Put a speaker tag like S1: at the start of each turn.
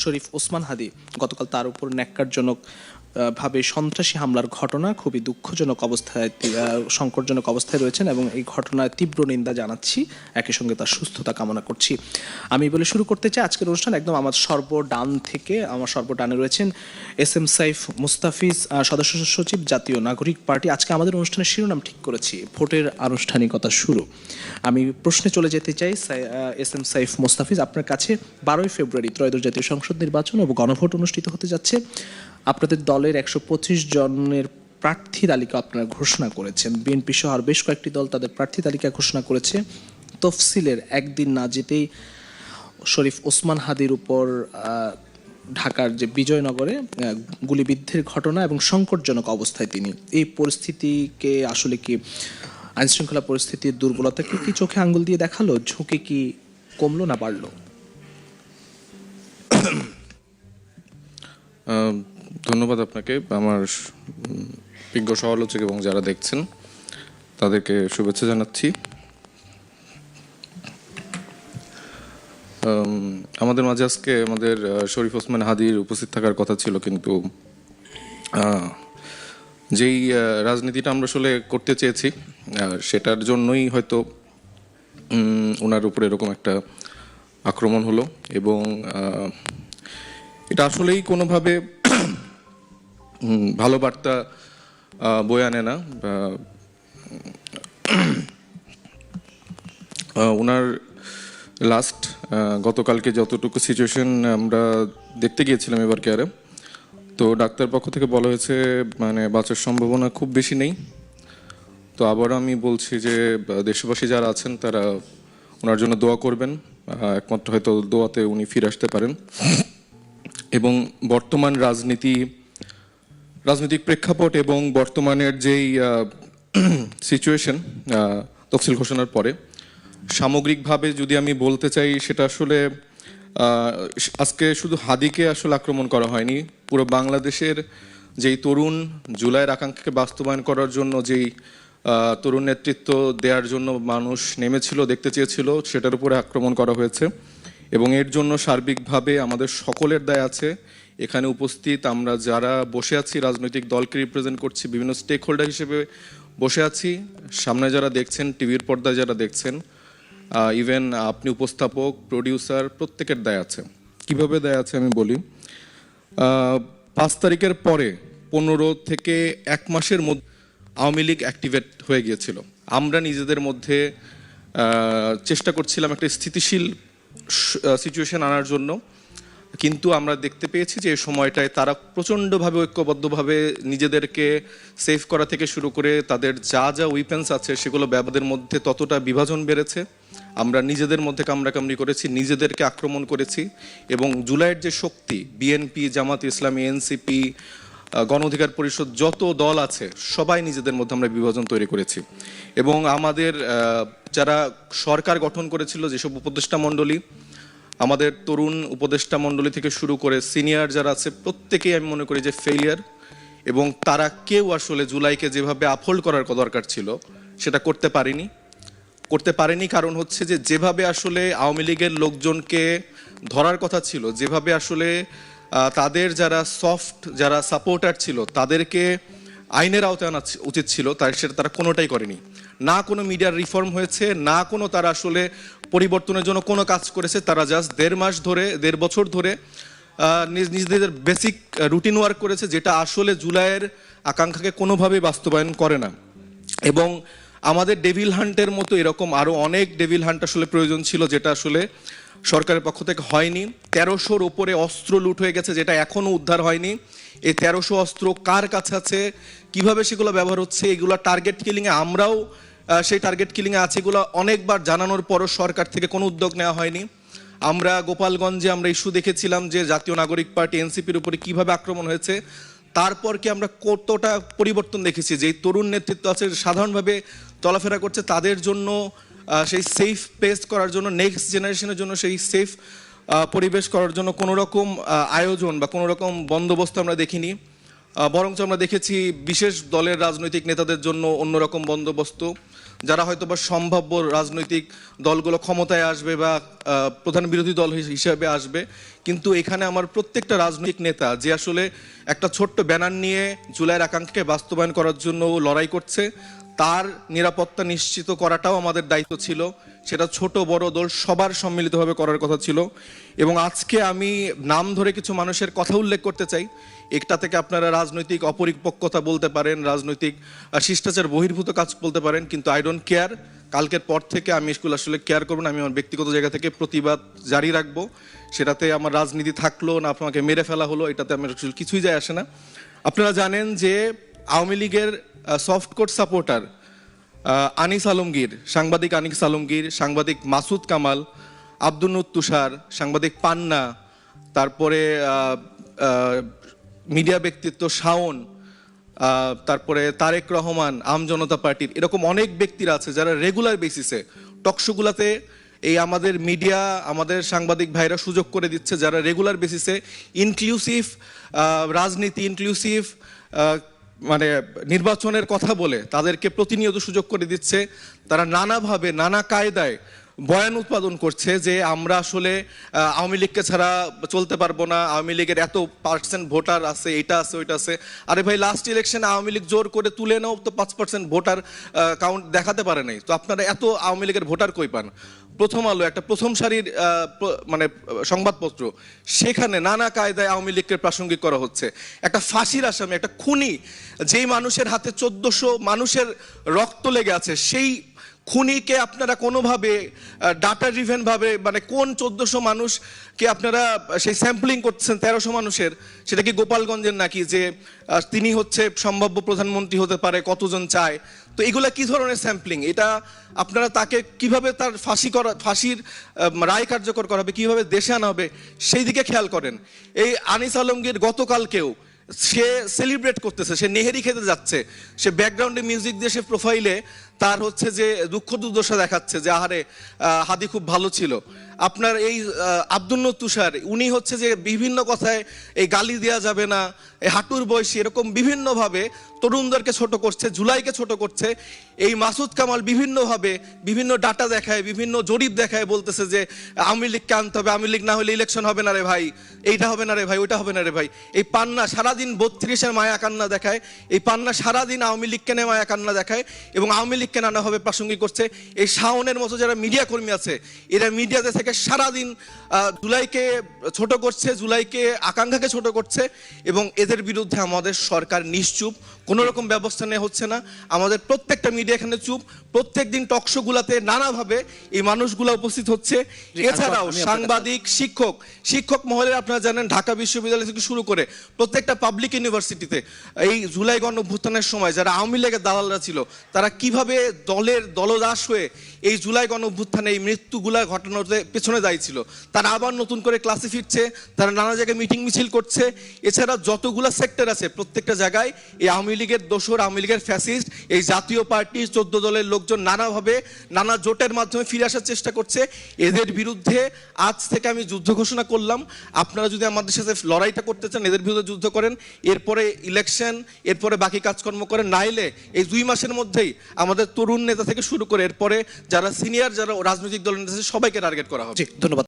S1: শরীফ ওসমান হাদি গতকাল তার উপর ন্যাক্কারজনক ভাবে সন্ত্রাসী হামলার ঘটনা খুবই দুঃখজনক অবস্থায় সংকটজনক অবস্থায় রয়েছেন এবং এই ঘটনায় তীব্র নিন্দা জানাচ্ছি, একই সঙ্গে তার সুস্থতা কামনা করছি। আমি বলে শুরু করতে চাই আজকের অনুষ্ঠান একদম আমার সর্বডান থেকে। আমার সর্বডানে রয়েছেন এস সাইফ মুস্তাফিজ, সদস্য সচিব, জাতীয় নাগরিক পার্টি। আজকে আমাদের অনুষ্ঠানের শিরোনাম ঠিক করেছি, ভোটের আনুষ্ঠানিকতা শুরু। আমি প্রশ্নে চলে যেতে চাই। এস সাইফ মুস্তাফিজ, আপনার কাছে 12ই ফেব্রুয়ারি ত্রয়োদশ জাতীয় সংসদ নির্বাচন ও গণভোট অনুষ্ঠিত হতে যাচ্ছে। আপনাদের দলের 125 জনের প্রার্থী তালিকা আপনারা ঘোষণা করেছেন। বিএনপি সহ আর বেশ কয়েকটি দল তাদের প্রার্থী তালিকা ঘোষণা করেছে। তফসিলের একদিন না যেতেই শরীফ ওসমান হাদির উপর ঢাকার যে বিজয়নগরে গুলিবিদ্ধের ঘটনা এবং সংকটজনক অবস্থায় তিনি, এই পরিস্থিতিকে আসলে কি আইনশৃঙ্খলা পরিস্থিতির দুর্বলতাকে কি চোখে আঙ্গুল দিয়ে দেখালো? ঝুঁকি কি কমলো না বাড়লো?
S2: ধন্যবাদ আপনাকে। আমার বিজ্ঞ সমালোচক এবং যারা দেখছেন তাদেরকে শুভেচ্ছা জানাচ্ছি। আমাদের মাঝে আজকে আমাদের শরীফ ওসমান হাদির উপস্থিত থাকার কথা ছিল, কিন্তু যেই রাজনীতিটা আমরা আসলে করতে চেয়েছি সেটার জন্যই হয়তো ওনার উপরে এরকম একটা আক্রমণ হলো এবং এটা আসলেই কোনোভাবে ভালো বার্তা বয়ে আনে না। ওনার লাস্ট গতকালকে যতটুকু সিচুয়েশন আমরা দেখতে গিয়েছিলাম এবার কেয়ারে, তো ডাক্তার পক্ষ থেকে বলা হয়েছে মানে বাঁচার সম্ভাবনা খুব বেশি নেই। তো আবার আমি বলছি যে দেশবাসী যারা আছেন তারা ওনার জন্য দোয়া করবেন, একমাত্র হয়তো দোয়াতে উনি ফিরে আসতে পারেন। এবং বর্তমান রাজনৈতিক প্রেক্ষাপট এবং বর্তমানের যেই সিচুয়েশন তফসিল ঘোষণার পরে সামগ্রিকভাবে যদি আমি বলতে চাই, সেটা আসলে আজকে শুধু হাদিকে আসলে আক্রমণ করা হয়নি, পুরো বাংলাদেশের যেই তরুণ জুলাইয়ের আকাঙ্ক্ষাকে বাস্তবায়ন করার জন্য যেই তরুণ নেতৃত্ব দেওয়ার জন্য মানুষ নেমেছিল, দেখতে চেয়েছিল, সেটার উপরে আক্রমণ করা হয়েছে। এবং এর জন্য সার্বিকভাবে আমাদের সকলের দায় আছে। এখানে উপস্থিত আমরা যারা বসে আছি, রাজনৈতিক দলকে রিপ্রেজেন্ট করছি, বিভিন্ন স্টেক হোল্ডার হিসেবে বসে আছি, সামনে যারা দেখছেন, টিভির পর্দায় যারা দেখছেন, ইভেন আপনি উপস্থাপক, প্রডিউসার, প্রত্যেকের দায় আছে। কিভাবে দায় আছে আমি বলি। 5 তারিখের পরে 15 থেকে 1 মাসের মধ্যে আওয়ামী লীগ অ্যাক্টিভেট হয়ে গিয়েছিল। আমরা নিজেদের মধ্যে চেষ্টা করছিলাম একটা স্থিতিশীল সিচুয়েশন আনার জন্য, কিন্তু আমরা দেখতে পেয়েছি যে এই সময়টায় তারা প্রচণ্ডভাবে ঐক্যবদ্ধভাবে নিজেদেরকে সেভ করা থেকে শুরু করে তাদের যা যা উইপেন্স আছে সেগুলো ব্যবহারের মধ্যে ততটা বিভাজন বেড়েছে। আমরা নিজেদের মধ্যে কামড়াকামড়ি করেছি, নিজেদেরকে আক্রমণ করেছি এবং জুলাইয়ের যে শক্তি, বিএনপি, জামাত ইসলামী, এনসিপি, গণ অধিকার পরিষদ, যত দল আছে সবাই নিজেদের মধ্যে আমরা বিভাজন তৈরি করেছি। এবং আমাদের যারা সরকার গঠন করেছিল, যেসব উপদেষ্টা মণ্ডলী, আমাদের তরুণ উপদেষ্টা মণ্ডলী থেকে শুরু করে সিনিয়র যারা আছে, প্রত্যেকেই আমি মনে করি যে ফেলিয়ার। এবং তারা কেউ আসলে জুলাইকে যেভাবে আপহোল্ড করার দরকার ছিল সেটা করতে পারেনি। কারণ হচ্ছে যে যেভাবে আসলে আওয়ামী লীগের লোকজনকে ধরার কথা ছিল, যেভাবে আসলে তাদের যারা সফট যারা সাপোর্টার ছিল তাদেরকে আইনের আওতায় আনা উচিত ছিল, তাই সেটা তারা কোনোটাই করেনি। না কোনো মিডিয়ার রিফর্ম হয়েছে, না কোনো তারা আসলে পরিবর্তনের জন্য কোনো কাজ করেছে। তারা জাস্ট 1.5 বছর ধরে নিজেদের বেসিক রুটিন ওয়ার্ক করেছে, যেটা আসলে জুলাইয়ের আকাঙ্ক্ষাকে কোনোভাবেই বাস্তবায়ন করে না। এবং আমাদের ডেভিল হান্টের মতো এরকম আরও অনেক ডেভিল হান্ট আসলে প্রয়োজন ছিল, যেটা আসলে সরকারের পক্ষ থেকে হয়নি। 1300-র ওপরে অস্ত্র লুট হয়ে গেছে, যেটা এখনও উদ্ধার হয়নি। এই 1300 অস্ত্র কার কাছে আছে, কিভাবে সেগুলো ব্যবহার হচ্ছে, এগুলো টার্গেট কিলিংয়ে, আমরাও সেই টার্গেট কিলিংয়ে আছে, এগুলো অনেকবার জানানোর পরও সরকার থেকে কোনো উদ্যোগ নেওয়া হয়নি। আমরা গোপালগঞ্জে আমরা ইস্যু দেখেছিলাম যে জাতীয় নাগরিক পার্টি এনসিপির উপরে কিভাবে আক্রমণ হয়েছে। তারপর কি আমরা কতটা পরিবর্তন দেখেছি, যে তরুণ নেতৃত্ব আছে সাধারণভাবে চলাফেরা করছে, তাদের জন্য সেই সেফ প্লেস করার জন্য, নেক্সট জেনারেশনের জন্য সেই সেফ পরিবেশ করার জন্য কোনো রকম আয়োজন বা কোনো রকম বন্দোবস্ত আমরা দেখিনি। বরঞ্চ আমরা দেখেছি বিশেষ দলের রাজনৈতিক নেতাদের জন্য অন্যরকম বন্দোবস্ত, যারা হয়তো বা সম্ভাব্য রাজনৈতিক দলগুলো ক্ষমতায় আসবে বা প্রধান বিরোধী দল হিসেবে আসবে, কিন্তু এখানে আমার প্রত্যেকটা রাজনৈতিক নেতা যে আসলে একটা ছোট্ট ব্যানার নিয়ে জুলাইয়ের আকাঙ্ক্ষাকে বাস্তবায়ন করার জন্য লড়াই করছে, তার নিরাপত্তা নিশ্চিত করাটাও আমাদের দায়িত্ব ছিল। সেটা ছোট বড় দল সবার সম্মিলিতভাবে করার কথা ছিল। এবং আজকে আমি নাম ধরে কিছু মানুষের কথা উল্লেখ করতে চাই। একটা থেকে আপনারা রাজনৈতিক অপরিপক্কতা বলতে পারেন, রাজনৈতিক শিষ্টাচার বহির্ভূত কাজ বলতে পারেন, কিন্তু আই ডোন্ট কেয়ার। কালকের পর থেকে আমি স্কুল আসলে কেয়ার করব না। আমি আমার ব্যক্তিগত জায়গা থেকে প্রতিবাদ জারি রাখবো। সেটাতে আমার রাজনীতি থাকলো না আপনাকে মেরে ফেলা হলো, এটাতে আমার কিছুই যায় আসে না। আপনারা জানেন যে আওয়ামী লীগের soft court supporter Anis Alamgir, সাংবাদিক আনিস আলমগীর, সাংবাদিক মাসুদ কামাল, আব্দুল তুষার, সাংবাদিক পান্না, তারপরে মিডিয়া ব্যক্তিত্ব শাওন, তারপরে তারেক রহমান, আম জনতা পার্টির, এরকম অনেক ব্যক্তিরা আছে যারা রেগুলার বেসিসে টকশোগুলাতে এই আমাদের মিডিয়া, আমাদের সাংবাদিক ভাইরা সুযোগ করে দিচ্ছে, যারা রেগুলার বেসিসে ইনক্লুসিভ রাজনীতি, ইনক্লুসিভ মানে নির্বাচনের কথা বলে তাদেরকে প্রতিনিয়ত সুযোগ করে দিচ্ছে। তারা নানাভাবে নানা কায়দায় বয়ান উৎপাদন করছে যে আমরা আসলে আওয়ামী লীগকে ছাড়া চলতে পারবো না, আওয়ামী লীগের এত % ভোটার আছে, এটা আছে ওইটা আছে। আরে ভাই, লাস্ট ইলেকশনে আওয়ামী লীগ জোর করে তুলে নাও তো 5% ভোটার কাউন্ট দেখাতে পারে নাই, তো আপনারা এত আওয়ামী লীগের ভোটার কই পান? প্রথম আলো একটা প্রথম সারির মানে সংবাদপত্র, সেখানে নানা কায়দায় আওয়ামী লীগকে প্রাসঙ্গিক করা হচ্ছে। একটা ফাঁসির আসামি, একটা খুনি, যেই মানুষের হাতে 1400 মানুষের রক্ত লেগে আছে, সেই খুনিকে আপনারা কোনোভাবে ডাটা ড্রিভেন ভাবে, মানে কোন 1400 মানুষকে আপনারা সেই স্যাম্পলিং করছেন 1300 মানুষের, সেটা কি গোপালগঞ্জের নাকি যে তিনি হচ্ছে সম্ভাব্য প্রধানমন্ত্রী হতে পারে, কতজন চায়? তো এগুলা কি ধরনের স্যাম্পলিং? এটা আপনারা তাকে কিভাবে তার ফাঁসির রায় কার্যকর করা হবে, কিভাবে দেশে আনা হবে, সেই দিকে খেয়াল করেন। এই আনিস আলমগীর গতকালকেও সে সেলিব্রেট করতেছে, সে নেহেরি খেতে যাচ্ছে, সে ব্যাকগ্রাউন্ডে মিউজিক দিয়ে সে প্রোফাইলে তার হচ্ছে যে দুঃখ দুর্দশা দেখাচ্ছে যে আহারে হাদি খুব ভালো ছিল। আপনার এই আব্দুল তুষার, উনি হচ্ছে যে বিভিন্ন কথায় এই গালি দেওয়া যাবে না, এই হাঁটুর বয়সী, এরকম বিভিন্নভাবে তরুণদেরকে ছোট করছে, জুলাইকে ছোট করছে। এই মাসুদ কামাল বিভিন্নভাবে বিভিন্ন ডাটা দেখায়, বিভিন্ন জরিপ দেখায়, বলতেছে যে আওয়ামী লীগকে আনতে হবে, আওয়ামী লীগ না হলে ইলেকশন হবে না রে ভাই, এইটা হবে না রে ভাই, ওইটা হবে না রে ভাই। এই পান্না সারাদিন 32-এর মায়া কান্না দেখায়, এই পান্না সারাদিন আওয়ামী লীগকে নিয়ে মায়া কান্না দেখায় এবং আওয়ামী লীগকে নানাভাবে প্রাসঙ্গিক করছে। এই শাওনের মতো যারা মিডিয়া কর্মী আছে, এরা মিডিয়াতে থেকে সারাদিন জুলাইকে ছোট করছে, জুলাইকে আকাঙ্ক্ষাকে ছোট করছে, এবং এদের বিরুদ্ধে আমাদের সরকার নিশ্চুপ, কোনো রকম ব্যবস্থা নেওয়া হচ্ছে না। আমাদের প্রত্যেকটা মিডিয়া এখানে চুপ, প্রত্যেকদিন টকশোগুলাতে নানাভাবে এই মানুষগুলা উপস্থিত হচ্ছে। এছাড়াও সাংবাদিক, শিক্ষক মহলের, আপনারা জানেন ঢাকা বিশ্ববিদ্যালয় থেকে শুরু করে প্রত্যেকটা পাবলিক ইউনিভার্সিটিতে এই জুলাই গণ অভ্যুত্থানের সময় যারা আওয়ামী লীগের দালালরা ছিল, তারা কিভাবে দলদাস হয়ে এই জুলাই গণ অভ্যুত্থানে এই মৃত্যুগুলা ঘটানোর পেছনে দায়ী ছিল, তারা আবার নতুন করে ক্লাসে ফিরছে, তারা নানা জায়গায় মিটিং মিছিল করছে। এছাড়া যতগুলা সেক্টর আছে প্রত্যেকটা জায়গায় এই আওয়ামী লীগের দোসর, আওয়ামী লীগের ফ্যাসিস্ট, এই জাতীয় পার্টির 14 দলের লোকজন নানাভাবে নানা জোটের মাধ্যমে ফিরে আসার চেষ্টা করছে। এদের বিরুদ্ধে আজ থেকে আমি যুদ্ধ ঘোষণা করলাম। আপনারা যদি আমাদের সাথে লড়াইটা করতে চান, এদের বিরুদ্ধে যুদ্ধ করেন, এরপরে ইলেকশন, এরপরে বাকি কাজকর্ম করেন, নাইলে এই 2 মাসের মধ্যেই আমাদের তরুণ নেতা থেকে শুরু করে এরপরে যারা সিনিয়র, যারা রাজনৈতিক দলের নেতা আছে, সবাইকে টার্গেট করা হবে।
S1: ধন্যবাদ।